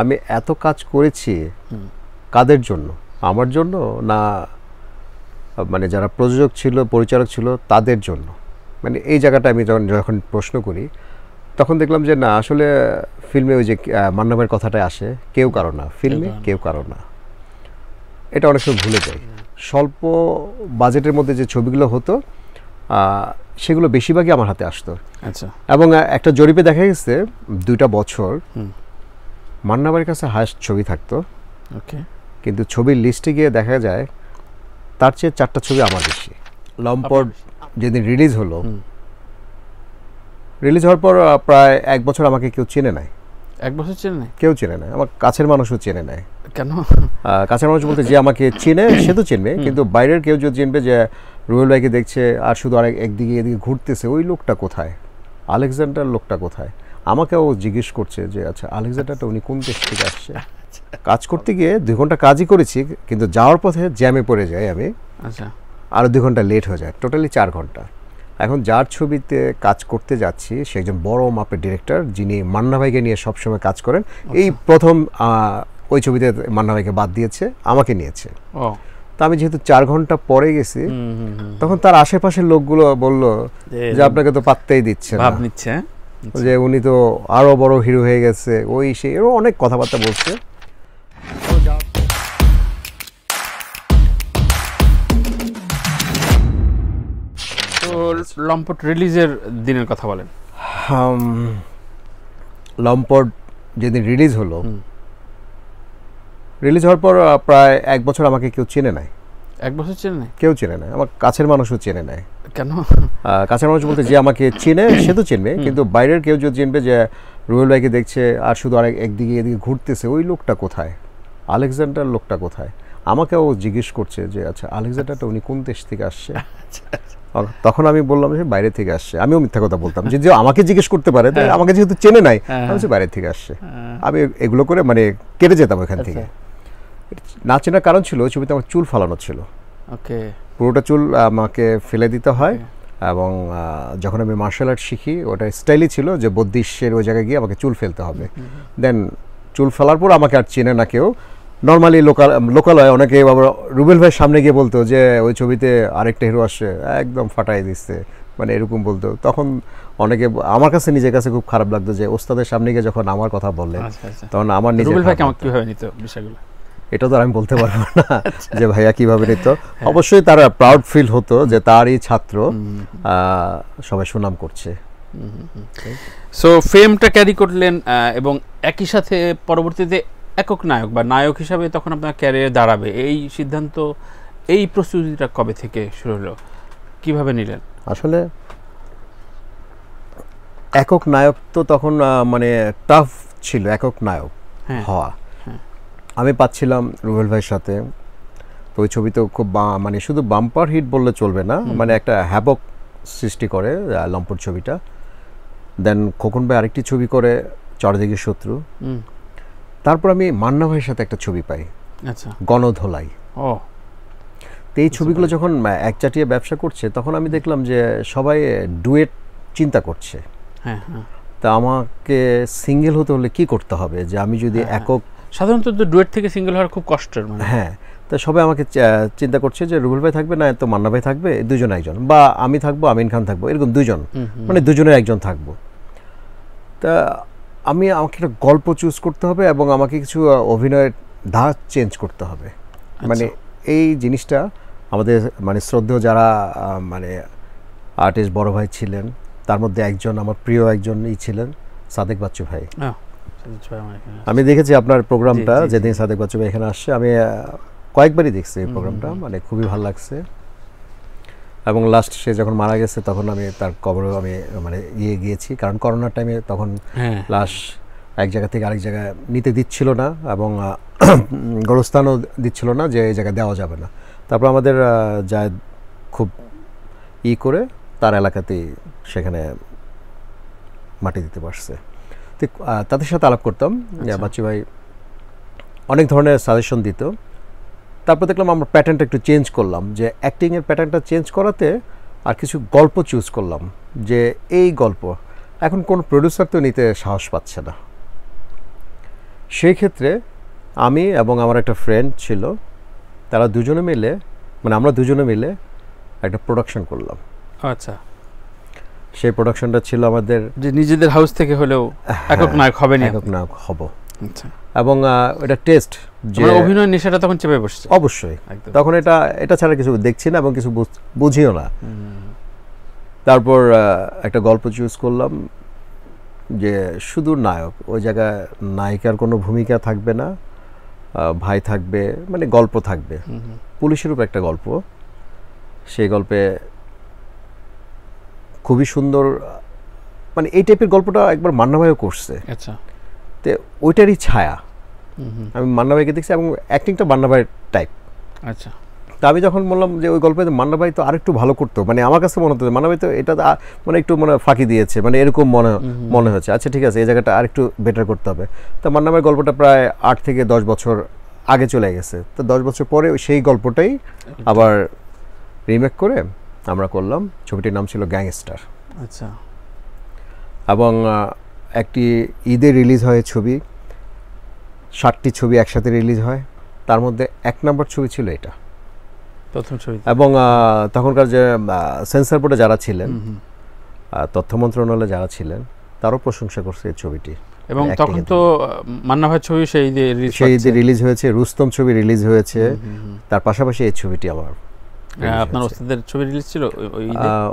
আমি এত কাজ করেছি কাদের জন্য, আমার জন্য না মানে যারা প্রযোজক ছিল পরিচালক ছিল তাদের জন্য, মানে এই জায়গাটা আমি যখন প্রশ্ন করি তখন দেখলাম যে না আসলে ফিল্মে ওই যে মান্না ভাইয়ের কথাটাই আসে, কেউ কারো না ফিল্মে, কেউ কারো না। এটা অনেক সময় ভুলে যাই। স্বল্প বাজেটের মধ্যে যে ছবিগুলো হতো সেগুলো বেশিরভাগই আমার হাতে আসতো। আচ্ছা। এবং একটা জরিপে দেখা গেছে 2টা বছর মান্না ভাইয়ের কাছে হায়েস্ট ছবি থাকতো, ওকে, কিন্তু ছবির লিস্টে গিয়ে দেখা যায় তার চেয়ে 4টা ছবি আমার বেশি। লম্পট যেদিন রিলিজ হলো, রিলিজ হওয়ার পর প্রায় 1 বছর আমাকে কেউ চেনে নাই। 1 বছর চেনে নাই? কেউ চেনে নাই, আমার কাছের মানুষও চেনে নাই। কেন? কাছের মানুষ বলতে যে আমাকে চেনে সে তো চিনবে, কিন্তু বাইরের কেউ যদি চিনবে যে রুবেল ভাইকে দেখছে আর শুধু আরেক একদিকে এদিকে ঘুরতেছে, ওই লোকটা কোথায়, আলেকজান্ডার লোকটা কোথায়। আমাকেও জিজ্ঞেস করছে যে আচ্ছা আলেকজান্ডারটা উনি কোন দেশ থেকে আসছে। কাজ করতে গিয়ে 2 ঘন্টা কাজই করেছি, কিন্তু যাওয়ার পথে জ্যামে পড়ে যাই আমি। আচ্ছা। আরও 2 ঘন্টা লেট হয়ে যায়, টোটালি 4 ঘন্টা। এখন যার ছবিতে কাজ করতে যাচ্ছি সে একজন বড় মাপের ডিরেক্টর, যিনি মান্না ভাইকে নিয়ে সবসময় কাজ করেন। এই প্রথম ওই ছবিতে মান্না ভাইকে বাদ দিয়েছে, আমাকে নিয়েছে। তা আমি যেহেতু 4 ঘন্টা পরে গেছি, তখন তার আশেপাশের লোকগুলো বলল যে আপনাকে তো পাত্তাই দিচ্ছে না, ভাব নিচ্ছে যে উনি তো আরো বড় হিরো হয়ে গেছে, ওই সেই এরও অনেক কথাবার্তা বলছে। তো লম্পট রিলিজের দিনের কথা বলেন। লম্পট যেদিন রিলিজ হলো, রিলিজ হওয়ার পর প্রায় 1 বছর আমাকে কেউ চেনে নাই। 1 বছর চেনে নাই? কেউ চেনে নাই, আমার কাছের মানুষও চেনে নাই। কেন? কাছের মানুষ বলতে যে আমাকে চেনে সে তো চিনবে, কিন্তু বাইরের কেউ যদি চিনবে যে রুবেল ভাইকে দেখছে আর শুধু আরেক একদিকে এদিকে ঘুরতেছে, ওই লোকটা কোথায়, আলেকজান্ডার লোকটা কোথায়। আমাকেও জিজ্ঞেস করছে যে আচ্ছা আলেকজান্ডারটা উনি কোন দেশ থেকে আসছে। তখন আমি বললাম যে বাইরে থেকে আসছে। আমিও মিথ্যা কথা বলতাম, যে আমাকে জিজ্ঞেস করতে পারে, আমাকে যেহেতু চেনে নাই আমি বাইরে থেকে আসছে। আমি এগুলো করে মানে কেটে যেতাম ওখান থেকে। না চেনার কারণ ছিল ওই ছবিতে আমার চুল ফালানো ছিল, ওকে, পুরোটা চুল আমাকে ফেলে দিতে হয়। এবং যখন আমি মার্শাল আর্ট শিখি ওটা স্টাইলই ছিল যে বদ্রিশের ওই জায়গায় গিয়ে আমাকে চুল ফেলতে হবে। দেন চুল ফেলার পর আমাকে আর চেনে না কেউ। নর্মালি লোকালয়ে অনেকে আবার রুবেল ভাইয়ের সামনে গিয়ে বলতো যে ওই ছবিতে আরেকটা হিরো আসছে, একদম ফাটাই দিচ্ছে, মানে এরকম বলতো। তখন অনেকে আমার কাছে নিজের কাছে খুব খারাপ লাগতো যে ওস্তাদের সামনে গিয়ে যখন আমার কথা বললেন, তখন আমার নিজের রুবেল ভাই কিভাবে নিত বিষয়গুলো এটা তো আমি বলতে পারবো না যে ভাইয়া কিভাবে নিত। অবশ্যই তারা প্রাউড ফিল হতো যে তারই ছাত্র সবাই সুনাম করছে। সো ফেমটা ক্যারি করলেন, এবং একই সাথে পরবর্তীতে একক নায়ক বা নায়ক হিসাবে তখন আপনার ক্যারিয়ারে দাঁড়াবে, এই সিদ্ধান্ত, এই প্রস্তুতিটা কবে থেকে শুরু হলো, কিভাবে নিলেন? আসলে একক নায়ক তো তখন মানে টাফ ছিল একক নায়ক হওয়া। আমি পাচ্ছিলাম রুবেল ভাইয়ের সাথে, তো ওই ছবি তো খুব মানে শুধু বাম্পার হিট বললে চলবে না, মানে একটা হ্যাবক সৃষ্টি করে লম্পট ছবিটা। দেন খোকন ভাই আরেকটি ছবি করে চরদিঘির শত্রু। তারপর আমি মান্না ভাইয়ের সাথে একটা ছবি পাই, আচ্ছা, গণধোলাই। তো এই ছবিগুলো যখন একচাটিয়ে ব্যবসা করছে তখন আমি দেখলাম যে সবাই ডুয়েট চিন্তা করছে। তা আমাকে সিঙ্গেল হতে হলে কি করতে হবে, যে আমি যদি একক, সাধারণত ডুয়েট থেকে সিঙ্গেল হওয়ার খুব কষ্টের, মানে তা সবাই আমাকে চিন্তা করছে যে রুবেল ভাই থাকবে না তো মান্না ভাই থাকবে, দুজন একজন, বা আমি থাকবো আমিন খান থাকবো, এরকম দুজন, মানে দুজনের একজন থাকবো। তা আমাকে একটা গল্প চুজ করতে হবে এবং আমাকে কিছু অভিনয়ের ধাঁচ চেঞ্জ করতে হবে। মানে এই জিনিসটা আমাদের মানে শ্রদ্ধেয় যারা মানে আর্টিস্ট বড় ভাই ছিলেন, তার মধ্যে একজন আমার প্রিয় একজনই ছিলেন সাদেক বাচ্চু ভাই। আমি দেখেছি আপনার প্রোগ্রামটা, যেদিন সাদেক বাচ্চু ভাই এখানে আসছে আমি কয়েকবারই দেখছি এই প্রোগ্রামটা, মানে খুবই ভালো লাগছে। এবং লাস্ট সে যখন মারা গেছে তখন আমি তার কবরেও আমি মানে গিয়েছি, কারণ করোনার টাইমে তখন লাশ এক জায়গা থেকে আরেক জায়গায় নিতে দিচ্ছিল না, এবং গোরস্থানও দিচ্ছিল না যে এই জায়গায় দেওয়া যাবে না। তারপর আমাদের যা খুব করে তার এলাকাতেই সেখানে মাটি দিতে পারছে। তো তাদের সাথে আলাপ করতাম, বাচ্চু ভাই অনেক ধরনের সাজেশন দিত। তারপর দেখলাম আমরা প্যাটার্নটা একটু চেঞ্জ করলাম, যে অ্যাক্টিংয়ের প্যাটার্নটা চেঞ্জ করাতে আর কিছু গল্প চুজ করলাম, যে এই গল্প এখন কোন প্রডিউসার তো নিতে সাহস পাচ্ছে না। সেই ক্ষেত্রে আমি এবং আমার একটা ফ্রেন্ড ছিল, তারা দুজনে মিলে, মানে আমরা দুজনে মিলে একটা প্রোডাকশন করলাম। আচ্ছা, সেই প্রোডাকশনটা ছিল আমাদের যে নিজেদের হাউস থেকে হলেও একক নায়ক হবে না, একক নায়ক হব। আচ্ছা, এবং এটা টেস্ট যে অভিনয় নেশাটা তখন চেপে বসছে। অবশ্যই তখন এটা ছাড়া কিছু দেখছি না এবং কিছু বুঝিও না। তারপর একটা গল্প চুজ করলাম যে শুধু নায়ক, ওই জায়গায় নায়িকার কোনো ভূমিকা থাকবে না, ভাই থাকবে, মানে গল্প থাকবে, পুলিশের উপর একটা গল্প। সেই গল্পে খুবই সুন্দর, মানে এই টাইপের গল্পটা একবার মান্না ভাইও করছে। আচ্ছা, তো ওইটারই ছায়া আমি মান্না ভাইকে দেখছি এবং অ্যাক্টিংটা মান্না ভাইয়ের টাইপ। আচ্ছা, তা আমি যখন বললাম যে ওই গল্পে মান্না ভাই তো আরেকটু ভালো করতো, মানে আমার কাছে মনে হতো মান্না ভাই তো এটা মানে একটু মানে ফাঁকি দিয়েছে, মানে এরকম মনে হচ্ছে। আচ্ছা ঠিক আছে, এই জায়গাটা আরেকটু বেটার করতে হবে। তো মান্না ভাই গল্পটা প্রায় 8 থেকে 10 বছর আগে চলে গেছে। তো 10 বছর পরে সেই গল্পটাই আবার রিমেক করে আমরা করলাম। ছবিটির নাম ছিল গ্যাংস্টার। আচ্ছা, এবং একটি ঈদে রিলিজ হয় ছবি, 7টি ছবি একসাথে রিলিজ হয়, তার মধ্যে 1 নম্বর ছবি ছিল এটা, প্রথম ছবি। এবং তখনকার যে সেন্সর বোর্ডে যারা ছিলেন, তথ্য মন্ত্রণালয়ে যারা ছিলেন, তারও প্রশংসা করছে এই ছবিটি। এবং তখন তো মান্না ভাই ছবি সেই ঈদে রিলিজ হয়েছে, রুস্তম ছবি রিলিজ হয়েছে, তার পাশাপাশি এই ছবিটি আমার আপনার ওস্তাদের ছবি রিলিজ ছিল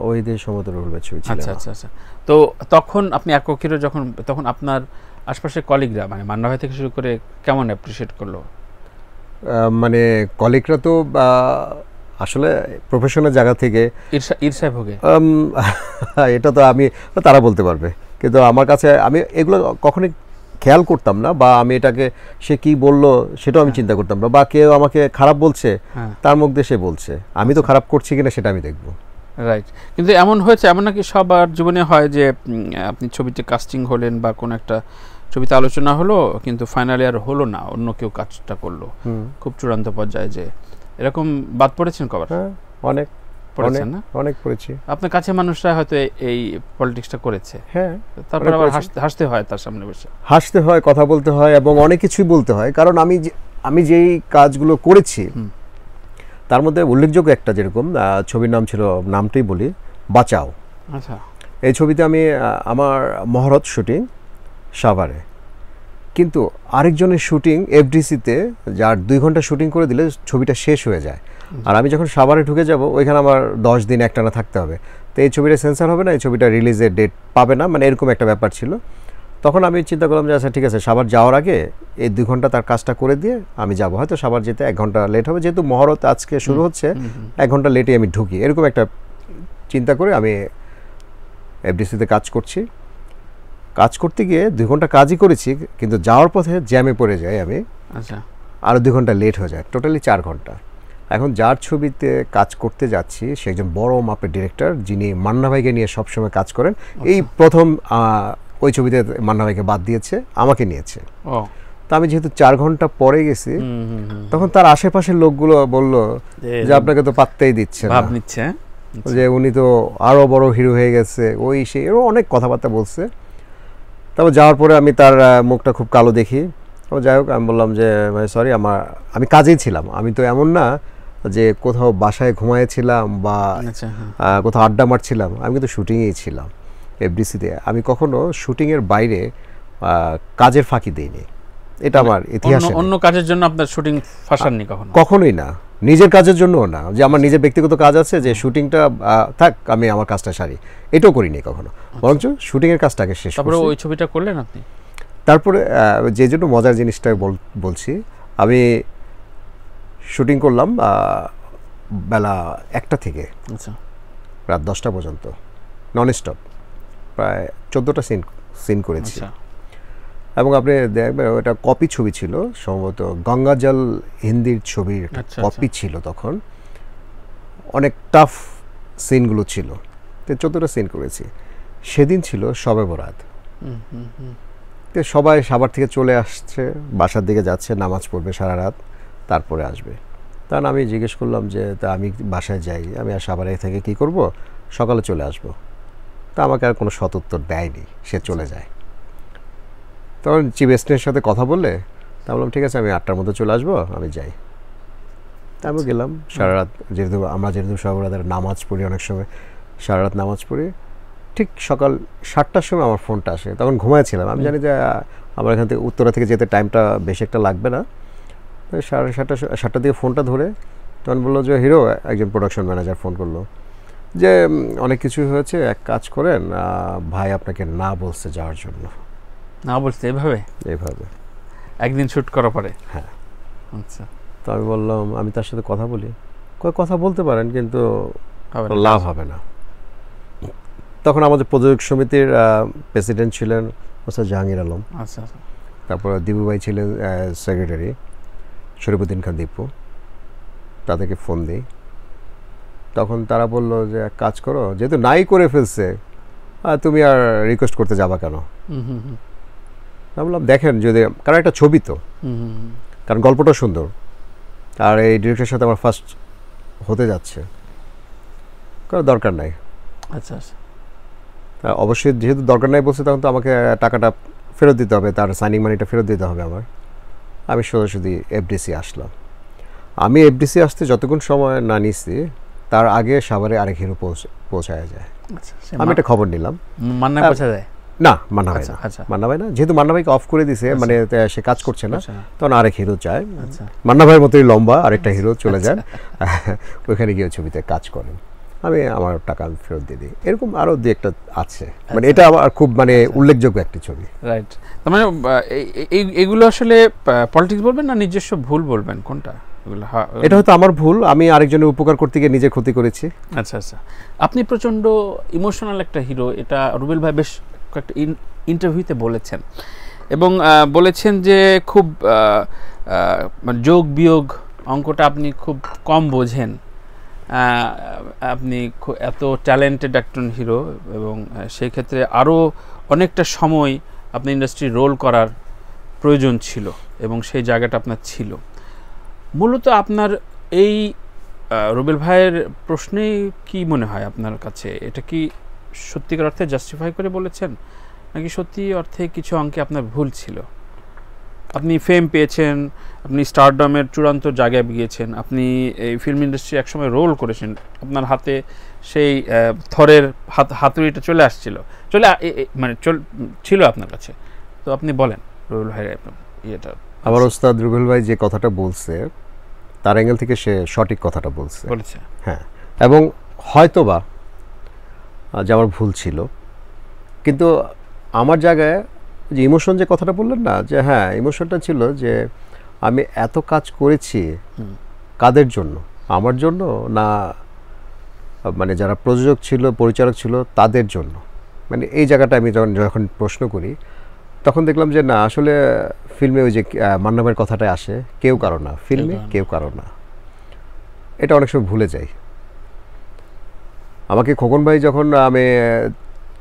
ওই ঈদে সমুদ্র রুলবের ছবি ছিল। আচ্ছা আচ্ছা আচ্ছা। তো তখন আপনি একক হিরো যখন, তখন আপনার আশপাশের কলিগরা মানে মান্না ভাই থেকে শুরু করে কেমন অ্যাপ্রিশিয়েট করলো? মানে কলিগরা তো আসলে প্রফেশনাল জায়গা থেকে ঈর্ষায় ভোগে, এটা তো তারা বলতে পারবে, কিন্তু আমার কাছে আমি এগুলো কখনোই খেয়াল করতাম না, বা আমি এটাকে সে কি বললো সেটাও আমি চিন্তা করতাম না, বা কেউ আমাকে খারাপ বলছে তার মুখ দিয়ে সে বলছে, আমি তো খারাপ করছি কিনা সেটা আমি দেখবো। রাইট। কিন্তু এমন হয়েছে, এমন নাকি সবার জীবনে হয় যে আপনি ছবিতে কাস্টিং হলেন বা কোনো একটা ছবিতে আলোচনা হলো, কিন্তু ফাইনালি আর হলো না, অন্য কেউ কাজটা করলো খুব চূড়ান্ত পর্যায়ে, যে এরকম বাদ পড়েছেন কবার? অনেক পড়েছেন না? অনেক পড়েছি। আপনার কাছে মানুষরা হয়তো এই পলিটিক্সটা করেছে, হ্যাঁ, তারপর আবার হাসতে হয় তার সামনে বসে, হাসতে হয়, কথা বলতে হয় এবং অনেক কিছুই বলতে হয়, কারণ আমি যেই কাজগুলো করেছি তার মধ্যে উল্লেখযোগ্য একটা, যেরকম ছবির নাম ছিল, নামটাই বলি, বাঁচাও। আচ্ছা, এই ছবিতে আমি আমার মহরত শুটিং সাভারে, কিন্তু আরেকজনের শুটিং এফডিসিতে, যার 2 ঘন্টা শুটিং করে দিলে ছবিটা শেষ হয়ে যায়, আর আমি যখন সাভারে ঢুকে যাব ওইখানে আমার 10 দিন একটানা থাকতে হবে। তো এই ছবিটা সেন্সার হবে না, এই ছবিটা রিলিজের ডেট পাবে না, মানে এরকম একটা ব্যাপার ছিল। তখন আমি চিন্তা করলাম যে আচ্ছা ঠিক আছে, সাভার যাওয়ার আগে এই 2 ঘন্টা তার কাজটা করে দিয়ে আমি যাব, হয়তো সাভার যেতে 1 ঘন্টা লেট হবে, যেহেতু মহরত আজকে শুরু হচ্ছে, 1 ঘন্টা লেটে আমি ঢুকি, এরকম একটা চিন্তা করে আমি এফডিসিতে কাজ করতে গিয়ে 2 ঘন্টা কাজই করেছি, কিন্তু যাওয়ার পথে জ্যামে পড়ে যাই আমি। আচ্ছা, আরও 2 ঘন্টা লেট হয়ে যায়, টোটালি 4 ঘন্টা। এখন যার ছবিতে কাজ করতে যাচ্ছি সে একজন বড় মাপের ডিরেক্টর, যিনি মান্না ভাইকে নিয়ে সবসময় কাজ করেন। এই প্রথম ওই ছবিতে মান্না ভাইকে বাদ দিয়েছে, আমাকে নিয়েছে। তো আমি যেহেতু 4 ঘন্টা পরে গেছি, তখন তার আশেপাশের লোকগুলো বলল যে আপনাকে তো পাত্তাই দিচ্ছে না, যে উনি তো আরও বড় হিরো হয়ে গেছে, ওই সেই এরও অনেক কথাবার্তা বলছে। তারপর যাওয়ার পরে আমি তার মুখটা খুব কালো দেখি। ও যাই হোক, আমি বললাম যে সরি, আমি কাজেই ছিলাম, আমি তো এমন না যে কোথাও বাসায় ঘুমাইছিলাম বা কোথাও আড্ডা মারছিলাম, আমি কিন্তু শুটিংয়েই ছিলাম এফডিসিতে। আমি কখনো শুটিংয়ের বাইরে কাজের ফাঁকি দিইনি, এটা আমার ইতিহাসে। অন্য কাজের জন্য আপনার শুটিং ফাঁসাননি কখনোই না, নিজের কাজের জন্যও না, যে আমার নিজের ব্যক্তিগত কাজ আছে, যে শুটিংটা থাক আমি আমার কাজটা সারি, এটাও করিনি কখনো, বরঞ্চ শুটিংয়ের কাজটাকে শেষ। তারপরে ওই ছবিটা করলেন আপনি? তারপরে যে জন্য মজার জিনিসটা বলছি, আমি শুটিং করলাম বেলা 1টা থেকে রাত 10টা পর্যন্ত, নন স্টপ, প্রায় 14টা সিন করেছি। এবং আপনি দেখবেন ওটা কপি ছবি ছিল, সম্ভবত গঙ্গাজল হিন্দির ছবির একটা কপি ছিল তখন, অনেক টাফ সিনগুলো ছিল। তো 14টা সিন করেছি। সেদিন ছিল শবে বরাত, তো সবাই সাভার থেকে চলে আসছে, বাসার দিকে যাচ্ছে, নামাজ পড়বে সারা রাত, তারপরে আসবে। তখন আমি জিজ্ঞেস করলাম যে তা আমি বাসায় যাই, আমি আর সাভারে থেকে কি করব, সকালে চলে আসব। তা আমাকে আর কোনো সদুত্তর দেয়নি, সে চলে যায়। তখন চিফ এস্টের সাথে কথা বললে তা বললাম ঠিক আছে আমি 8টার মধ্যে চলে আসবো, আমি যাই। তারপর গেলাম সারা রাত, যেহেতু সব রাতের নামাজ পড়ি, অনেক সময় সারা রাত নামাজ পড়ি। ঠিক সকাল 7টার সময় আমার ফোনটা আসে, তখন ঘুমাইছিলাম। আমি জানি যে আমার এখান থেকে উত্তরা থেকে যেতে টাইমটা বেশি একটা লাগবে না। 7টার দিকে ফোনটা ধরে তখন বললো যে হিরো, একজন প্রোডাকশন ম্যানেজার ফোন করলো যে অনেক কিছু হয়েছে, এক কাজ করেন, ভাই আপনাকে না বলছে যাওয়ার জন্য। না বলছে এভাবে একদিন শুট করার পরে? হ্যাঁ। আচ্ছা। তো আমি বললাম আমি তার সাথে কথা বলি। কথা বলতে পারেন কিন্তু লাভ হবে না। তখন আমাদের প্রযোজক সমিতির প্রেসিডেন্ট ছিলেন ওস্তাদ জাহাঙ্গীর আলম। আচ্ছা। তারপর দীপু ভাই ছিলেন সেক্রেটারি, শরীফুদ্দিন খান দীপু। তাদেরকে ফোন দিই, তখন তারা বললো যে এক কাজ করো, যেহেতু নাই করে ফেলছে তুমি আর রিকোয়েস্ট করতে যাবা কেন? আমি বললাম দেখেন যদি, কারণ একটা ছবি তো, কারণ গল্পটা সুন্দর আর এই ডিরেক্টরের সাথে আমার ফার্স্ট হতে যাচ্ছে, কারণ দরকার নাই। আচ্ছা। অবশ্যই যেহেতু দরকার নাই বলছে, তখন তো আমাকে টাকাটা ফেরত দিতে হবে, তার সাইনিং মানিটা ফেরত দিতে হবে আমার। আমি সোজাসুজি এফডিসি আসলাম। আমি এফডিসি আসতে যতক্ষণ সময় না নিচ্ছি, তার আগে সাভারে আরেক হিরো পৌঁছায় যায়। আমি একটা খবর নিলাম। মান্না পৌঁছা যায় না, মান্না ভাই না, যেহেতু মান্না ভাইকে অফ করে দিছে, মানে সে কাজ করছে না, তখন আরেক হিরো চায়। মান্না ভাইয়ের মতোই লম্বা আরেকটা হিরো চলে যান, ওইখানে গিয়ে ছবিতে কাজ করেন। আমি আমার টাকা ফেরত দিয়ে দিই। এরকম আরও দু একটা আছে, মানে এটা আমার খুব উল্লেখযোগ্য একটি ছবি। রাইট। তার মানে এগুলো আসলে পলিটিক্স বলবেন না নিজস্ব ভুল বলবেন, কোনটা? এটা হয়তো আমার ভুল, আমি আরেকজনের উপকার করতে গিয়ে নিজের ক্ষতি করেছি। আচ্ছা। আপনি প্রচণ্ড ইমোশনাল একটা হিরো, এটা রুবেল ভাই বেশ কয়েকটা ইন্টারভিউতে বলেছেন, এবং বলেছেন যে খুব যোগ বিয়োগ অঙ্কটা আপনি খুব কম বোঝেন। আপনি এত ট্যালেন্টেড একজন হিরো, এবং সেই ক্ষেত্রে আরও অনেকটা সময় আপনি ইন্ডাস্ট্রি রোল করার প্রয়োজন ছিল, এবং সেই জায়গাটা আপনার ছিল। মূলত আপনার এই রুবেল ভাইয়ের প্রশ্নে কি মনে হয় আপনার কাছে? এটা কি সত্যিকার অর্থে জাস্টিফাই করে বলেছেন, নাকি সত্যি অর্থে কিছু অঙ্কে আপনার ভুল ছিল? আপনি ফেম পেয়েছেন, আপনি স্টারডমের চূড়ান্ত জায়গায় গিয়েছেন, আপনি এই ফিল্ম ইন্ডাস্ট্রি একসময় রোল করেছেন, আপনার হাতে সেই থরের হাতুড়িটা চলে আসছিল, ছিল আপনার কাছে। তো আপনি বলেন রুবেল ভাইয়ের ইয়েটা। আমার ওস্তাদ রুবেল ভাই যে কথাটা বলছে, তার অ্যাঙ্গেল থেকে সে সঠিক কথাটা বলছে। হ্যাঁ, এবং হয়তোবা যে আমার ভুল ছিল, কিন্তু আমার জায়গায় যে ইমোশন যে কথাটা বললেন না, যে হ্যাঁ ইমোশনটা ছিল যে আমি এত কাজ করেছি কাদের জন্য, আমার জন্য না মানে যারা প্রযোজক ছিল, পরিচালক ছিল তাদের জন্য। মানে এই জায়গাটা আমি যখন প্রশ্ন করি, তখন দেখলাম যে না, আসলে ফিল্মে ওই যে মান্না ভাইয়ের কথাটাই আসে, কেউ কারো না, ফিল্মে কেউ কারো না। এটা অনেক সময় ভুলে যাই। আমাকে খোকন ভাই যখন আমি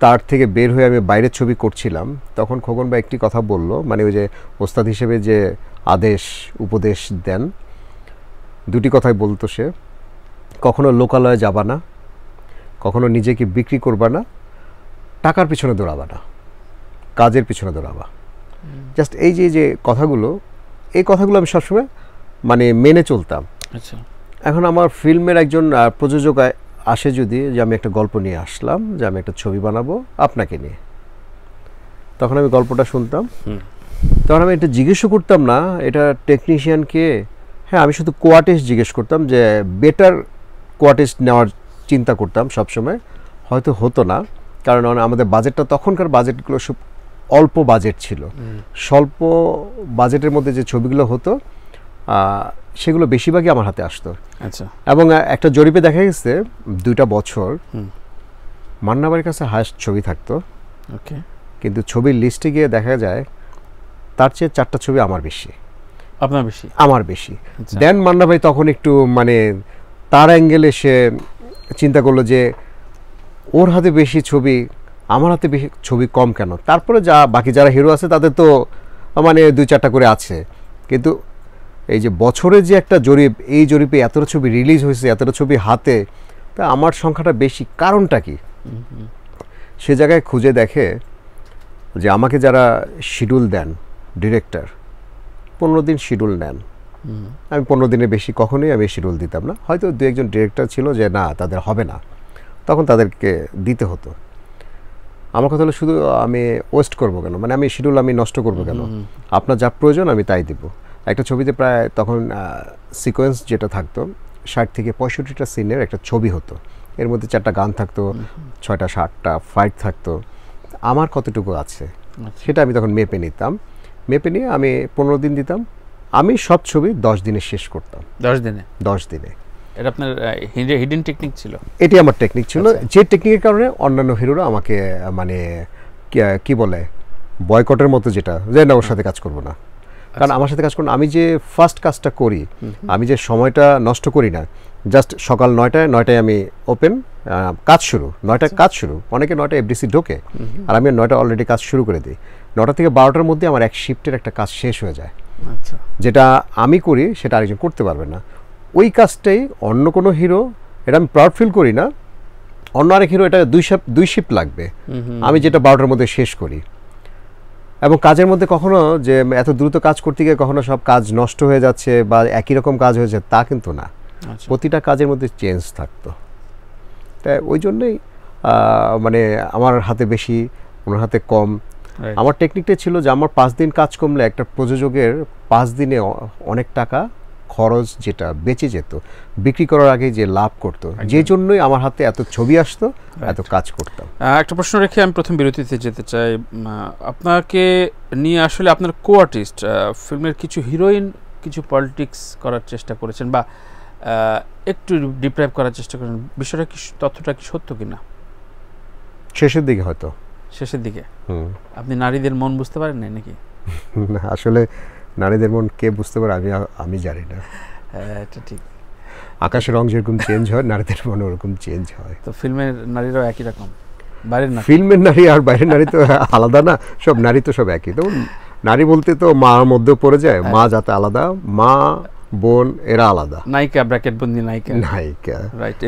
তার থেকে বের হয়ে আমি বাইরের ছবি করছিলাম, তখন খোকন ভাই একটি কথা বলল, মানে ওই যে ওস্তাদ হিসেবে যে আদেশ উপদেশ দেন, দুটি কথাই বলতো সে। কখনো লোকালয়ে যাবা না, কখনো নিজেকে বিক্রি করবা না, টাকার পিছনে দৌড়াবা না, কাজের পিছনে দৌড়াবা। জাস্ট এই যে কথাগুলো, এই কথাগুলো আমি সবসময় মানে মেনে চলতাম। আচ্ছা। এখন আমার ফিল্মের একজন প্রযোজক আসে যদি, যে আমি একটা গল্প নিয়ে আসলাম, যে আমি একটা ছবি বানাবো আপনাকে নিয়ে, তখন আমি গল্পটা শুনতাম, তখন আমি এটা জিজ্ঞেসও করতাম না এটা টেকনিশিয়ানকে। হ্যাঁ, আমি শুধু কোয়ার্টিস্ট জিজ্ঞেস করতাম, যে বেটার কোয়ার্টিস্ট নেওয়ার চিন্তা করতাম সবসময়। হয়তো হতো না, কারণ আমাদের বাজেটটা, তখনকার বাজেটগুলো সব অল্প বাজেট ছিল। স্বল্প বাজেটের মধ্যে যে ছবিগুলো হতো সেগুলো বেশিরভাগই আমার হাতে আসতো। আচ্ছা। এবং একটা জরিপে দেখা গেছে 2টা বছর মান্না ভাইয়ের কাছে হায়েস্ট ছবি থাকতো, কিন্তু ছবির লিস্টে গিয়ে দেখা যায় তার চেয়ে 4টা ছবি আমার বেশি। আপনার বেশি? আমার বেশি। দেন মান্না ভাই তখন একটু মানে তার অ্যাঙ্গেলে সে চিন্তা করলো যে ওর হাতে বেশি ছবি, আমার হাতে বেশি ছবি কম কেন। তারপরে বাকি যারা হিরো আছে তাদের তো মানে 2-4টা করে আছে, কিন্তু এই যে বছরে যে একটা জরিপ, এই জরিপে এতটা ছবি রিলিজ হয়েছে, এতটা ছবি হাতে, তা আমার সংখ্যাটা বেশি, কারণটা কি? সে জায়গায় খুঁজে দেখে যে আমাকে যারা শিডিউল দেন ডিরেক্টর 15 দিন শিডিউল নেন, আমি 15 দিনের বেশি কখনোই আমি শিডিউল দিতাম না। হয়তো দু একজন ডিরেক্টর ছিল যে না তাদের হবে না, তখন তাদেরকে দিতে হতো। আমার কথা হলো শুধু আমি ওয়েস্ট করবো কেন, মানে আমি শিডিউল আমি নষ্ট করবো কেন, আপনার যা প্রয়োজন আমি তাই দিব। একটা ছবিতে প্রায় তখন সিকোয়েন্স যেটা থাকতো 60 থেকে 65টা সিনের একটা ছবি হতো, এর মধ্যে 4টা গান থাকতো, 6টা 7টা ফাইট থাকতো। আমার কতটুকু আছে সেটা আমি তখন মেপে নিতাম, মেপে নিয়ে আমি 15 দিন দিতাম। আমি সব ছবি 10 দিনে শেষ করতাম। 10 দিনে এটা আপনার হিডেন টেকনিক ছিল? এটি আমার টেকনিক ছিল, যে টেকনিকের কারণে অন্যান্য হিরোরা আমাকে মানে কি বলে বয়কটের মতো, যেটা যে না ওর সাথে কাজ করবো না। কারণ আমার সাথে কাজ করুন, আমি যে ফার্স্ট কাজটা করি, আমি যে সময়টা নষ্ট করি না, জাস্ট সকাল 9টায় আমি ওপেন কাজ শুরু, 9টায় কাজ শুরু। অনেকে 9টায় এফডিসি ঢোকে, আর আমি 9টায় অলরেডি কাজ শুরু করে দিই। 9টা থেকে 12টার মধ্যে আমার এক শিফটের একটা কাজ শেষ হয়ে যায়। আচ্ছা, যেটা আমি করি সেটা আরেকজন করতে পারবে না। ওই কাজটাই অন্য কোনো হিরো, এটা আমি প্রাউড ফিল করি না, অন্য আরেক হিরো এটা 2 শিফট লাগবে, আমি যেটা 12টার মধ্যে শেষ করি। এবং কাজের মধ্যে কখনো যে এত দ্রুত কাজ করতে গিয়ে কখনো সব কাজ নষ্ট হয়ে যাচ্ছে বা একই রকম কাজ হয়েছে তা কিন্তু না, প্রতিটা কাজের মধ্যে চেঞ্জ থাকতো। তাই ওই জন্যই মানে আমার হাতে বেশি, ওনার হাতে কম। আমার টেকনিকটা ছিল যে আমার 5 দিন কাজ কমলে একটা প্রযোজকের 5 দিনে অনেক টাকা খরচ যেটা বেঁচে যেত, বিক্রি করার আগে যে লাভ করতো, যে জন্যই আমার হাতে এত ছবি আসতো, এত কাজ করতাম। একটা প্রশ্ন রেখে আমি প্রথম বিরতিতে যেতে চাই। আপনাকে নিয়ে আসলে আপনার কো আর্টিস্ট ফিল্মের কিছু হিরোইন কিছু পলিটিক্স করার চেষ্টা করেছেন বা একটু ডিপ্রাইভ করার চেষ্টা করেছেন, বিষয়টা কি, তথ্যটা কি সত্য কিনা? শেষের দিকে হয়তো, শেষের দিকে আপনি নারীদের মন বুঝতে পারেন না নাকি? আসলে নারীদের মন কে বুঝতে পারে আমি জানি না। এটা ঠিক, আকাশের রং যেরকম চেঞ্জ হয়, নারীদের মন ওরকম চেঞ্জ হয়। তো ফিল্মের নারীরাও একই রকম? বাইরের না, ফিল্মের নারী আর বাইরের নারী তো আলাদা না, সব নারী তো সব একই। তো নারী বলতে তো মার মধ্যেও পড়ে যায়, মা যাতে আলাদা, মা বোন এরা আলাদা, নায়িকা ব্র্যাকেট বন্দি নায়িকা, নায়িকা, রাইট।